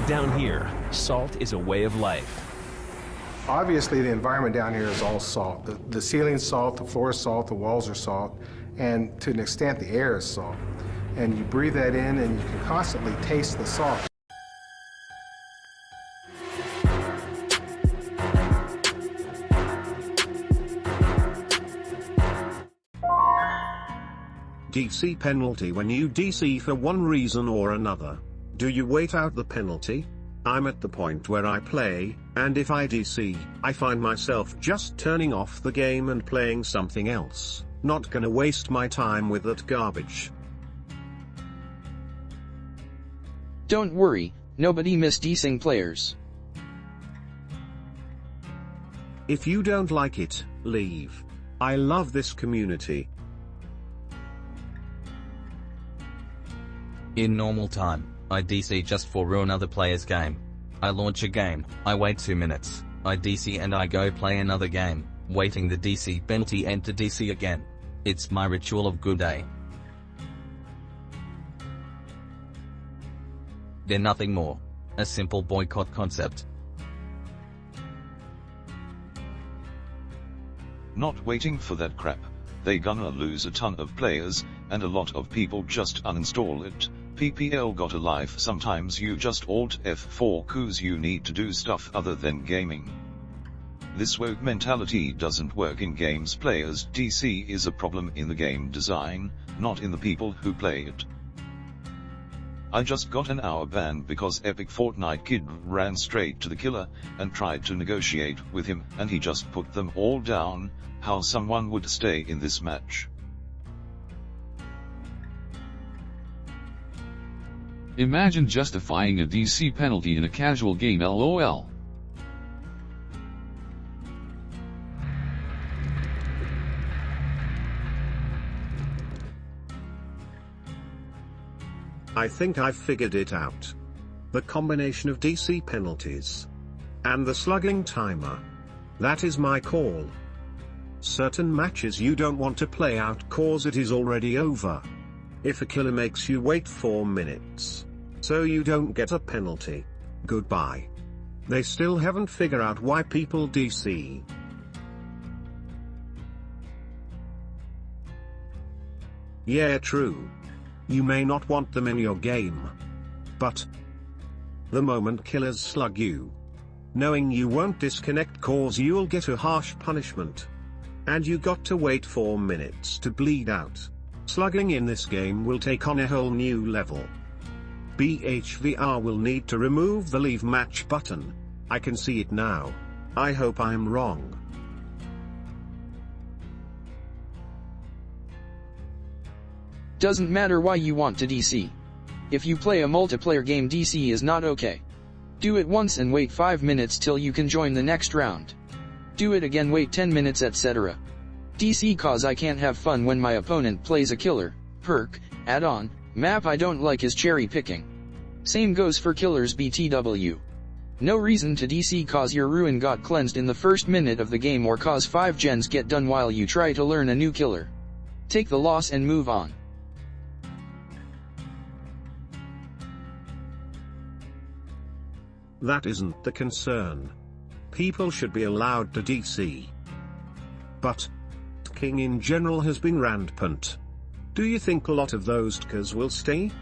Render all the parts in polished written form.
Down here, salt is a way of life. Obviously, the environment down here is all salt. The ceiling's salt, the floor is salt, the walls are salt, and to an extent, the air is salt. And you breathe that in, and you can constantly taste the salt. DC penalty when you DC for one reason or another. Do you wait out the penalty? I'm at the point where I play, and if I DC, I find myself just turning off the game and playing something else. Not gonna waste my time with that garbage. Don't worry, nobody miss DCing players. If you don't like it, leave. I love this community. In normal time, I DC just for ruin other player's game. I launch a game, I wait 2 minutes, I DC and I go play another game, waiting the DC penalty and to DC again. It's my ritual of good day. They're nothing more. A simple boycott concept. Not waiting for that crap. They gonna lose a ton of players, and a lot of people just uninstall it. PPL got a life. Sometimes you just Alt F4 cause you need to do stuff other than gaming. This woke mentality doesn't work in games. Players DC is a problem in the game design, not in the people who play it. I just got an hour ban because epic Fortnite kid ran straight to the killer, and tried to negotiate with him, and he just put them all down. How someone would stay in this match? Imagine justifying a DC penalty in a casual game, LOL. I think I've figured it out. The combination of DC penalties and the slugging timer. That is my call. Certain matches you don't want to play out cause it is already over. If a killer makes you wait 4 minutes, so you don't get a penalty, goodbye. They still haven't figured out why people DC. Yeah, true. You may not want them in your game. But the moment killers slug you, knowing you won't disconnect cause you'll get a harsh punishment. And you got to wait 4 minutes to bleed out. Slugging in this game will take on a whole new level. BHVR will need to remove the leave match button. I can see it now. I hope I'm wrong. Doesn't matter why you want to DC. If you play a multiplayer game, DC is not okay. Do it once and wait 5 minutes till you can join the next round. Do it again, wait 10 minutes, etc. DC cause I can't have fun when my opponent plays a killer, perk, add-on, map I don't like is cherry picking. Same goes for killers BTW. No reason to DC cause your ruin got cleansed in the first minute of the game or cause 5 gens get done while you try to learn a new killer. Take the loss and move on. That isn't the concern. People should be allowed to DC. But king in general has been rampant. Do you think a lot of those tkers will stay?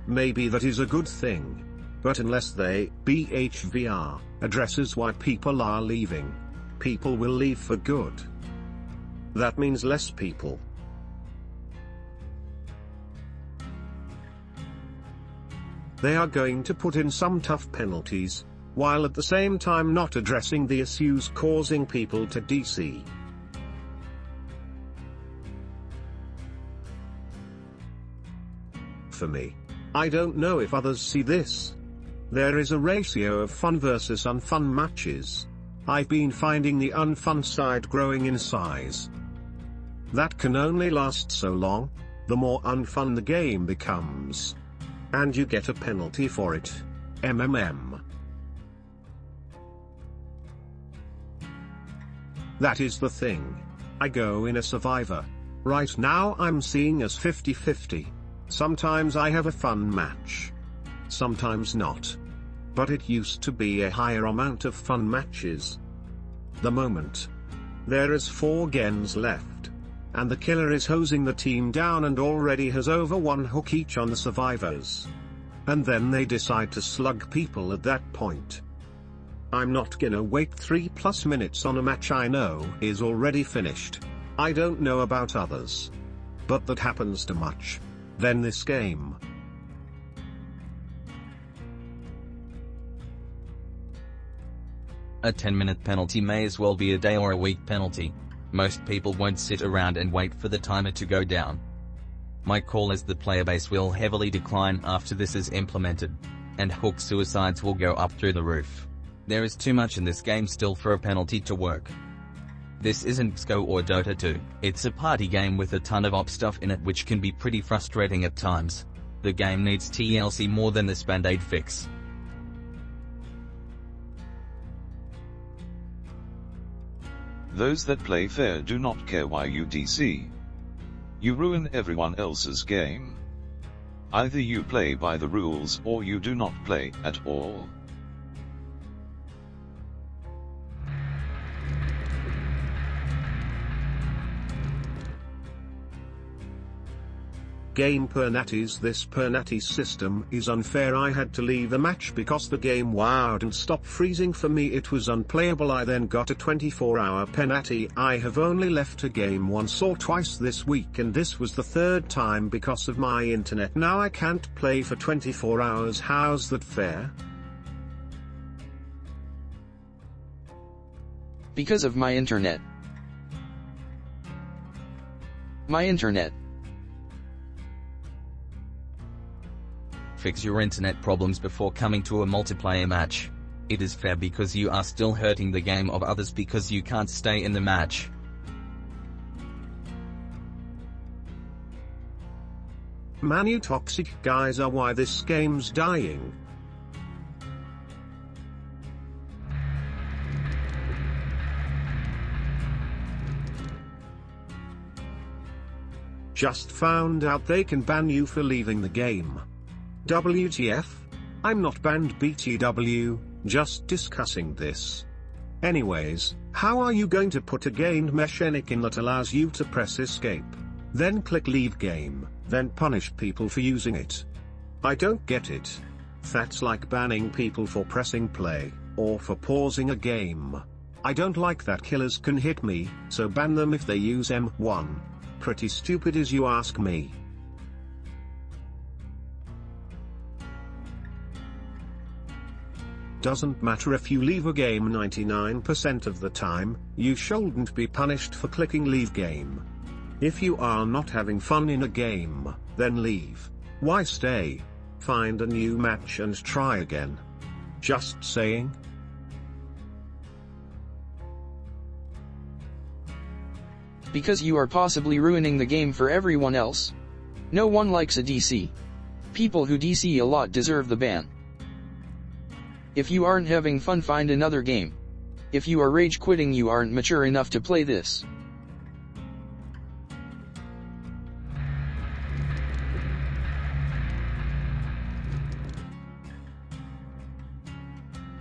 Maybe that is a good thing. But unless they, BHVR, addresses why people are leaving, people will leave for good. That means less people. They are going to put in some tough penalties, while at the same time not addressing the issues causing people to DC. For me, I don't know if others see this. There is a ratio of fun versus unfun matches. I've been finding the unfun side growing in size. That can only last so long. The more unfun the game becomes, and you get a penalty for it. MMM. That is the thing. I go in a survivor. Right now I'm seeing as 50-50. Sometimes I have a fun match. Sometimes not. but it used to be a higher amount of fun matches. The moment there is 4 gens left, and the killer is hosing the team down and already has over 1 hook each on the survivors. And then they decide to slug people at that point. I'm not gonna wait 3+ minutes on a match I know is already finished. I don't know about others, but that happens too much. Then this game. A 10-minute penalty may as well be a day or a week penalty. Most people won't sit around and wait for the timer to go down. My call is the player base will heavily decline after this is implemented, and hook suicides will go up through the roof. There is too much in this game still for a penalty to work. This isn't XCO or Dota 2, it's a party game with a ton of op stuff in it which can be pretty frustrating at times. The game needs TLC more than this band-aid fix. Those that play fair do not care why you DC. You ruin everyone else's game. Either you play by the rules or you do not play at all. Game Pernatis. This Pernatis system is unfair. I had to leave the match because the game wowed and stopped freezing for me. It was unplayable. I then got a 24-hour penalty. I have only left a game once or twice this week, and this was the 3rd time because of my internet. Now I can't play for 24 hours. How's that fair? Because of my internet. My internet. Fix your internet problems before coming to a multiplayer match. It is fair because you are still hurting the game of others because you can't stay in the match. Man, you toxic guys are why this game's dying. Just found out they can ban you for leaving the game. WTF? I'm not banned BTW, just discussing this. Anyways, how are you going to put a gained mechanic in that allows you to press escape, then click leave game, then punish people for using it? I don't get it. That's like banning people for pressing play, or for pausing a game. I don't like that. Killers can hit me, so ban them if they use M1. Pretty stupid as you ask me. Doesn't matter if you leave a game 99% of the time, you shouldn't be punished for clicking leave game. If you are not having fun in a game, then leave. Why stay? Find a new match and try again. Just saying. Because you are possibly ruining the game for everyone else. No one likes a DC. People who DC a lot deserve the ban. If you aren't having fun, find another game. If you are rage quitting, you aren't mature enough to play this.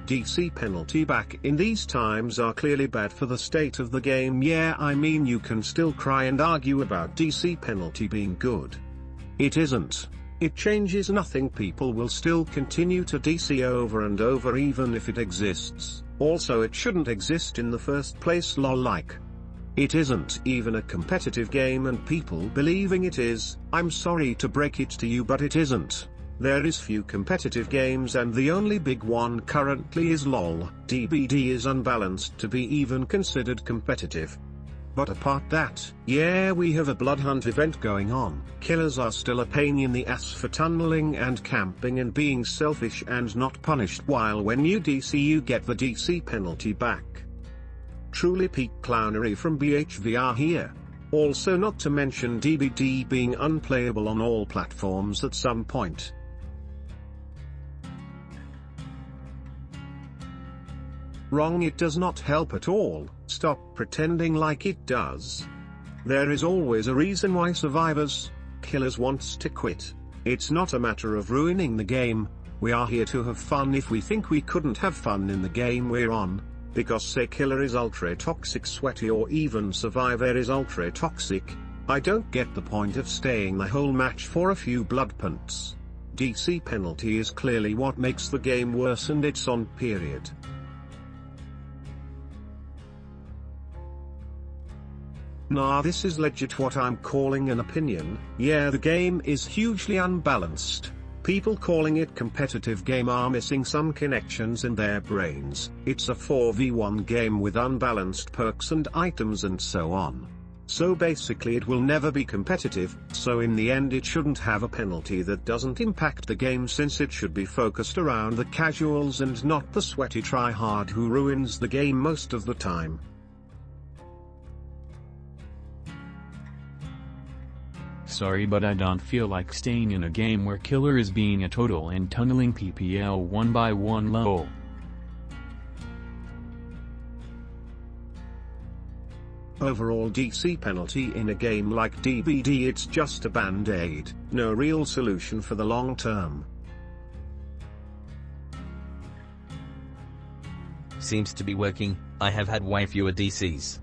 DC penalty back in these times are clearly bad for the state of the game. Yeah, I mean, you can still cry and argue about DC penalty being good. It isn't. It changes nothing. People will still continue to DC over and over even if it exists. Also, it shouldn't exist in the first place. Lol. Like, it isn't even a competitive game and people believing it is. I'm sorry to break it to you, but it isn't. There is few competitive games and the only big one currently is LOL. DBD is unbalanced to be even considered competitive. But apart that, yeah, we have a blood hunt event going on. Killers are still a pain in the ass for tunneling and camping and being selfish and not punished, while when you DC you get the DC penalty back. Truly peak clownery from BHVR here. Also, not to mention DBD being unplayable on all platforms at some point. Wrong, it does not help at all. Stop pretending like it does. There is always a reason why survivors, killers wants to quit. It's not a matter of ruining the game, We are here to have fun. If we think we couldn't have fun in the game we're on, because say killer is ultra toxic, sweaty, or even survivor is ultra toxic, I don't get the point of staying the whole match for a few blood punts. DC penalty is clearly what makes the game worse, and it's on period. Nah, this is legit what I'm calling an opinion. Yeah, the game is hugely unbalanced. People calling it competitive game are missing some connections in their brains. It's a 4v1 game with unbalanced perks and items and so on. So basically it will never be competitive, so in the end it shouldn't have a penalty that doesn't impact the game, since it should be focused around the casuals and not the sweaty tryhard who ruins the game most of the time. Sorry, but I don't feel like staying in a game where killer is being a total and tunneling PPL 1 by 1 lol. Overall DC penalty in a game like DBD, it's just a band-aid, no real solution for the long term. Seems to be working. I have had way fewer DCs.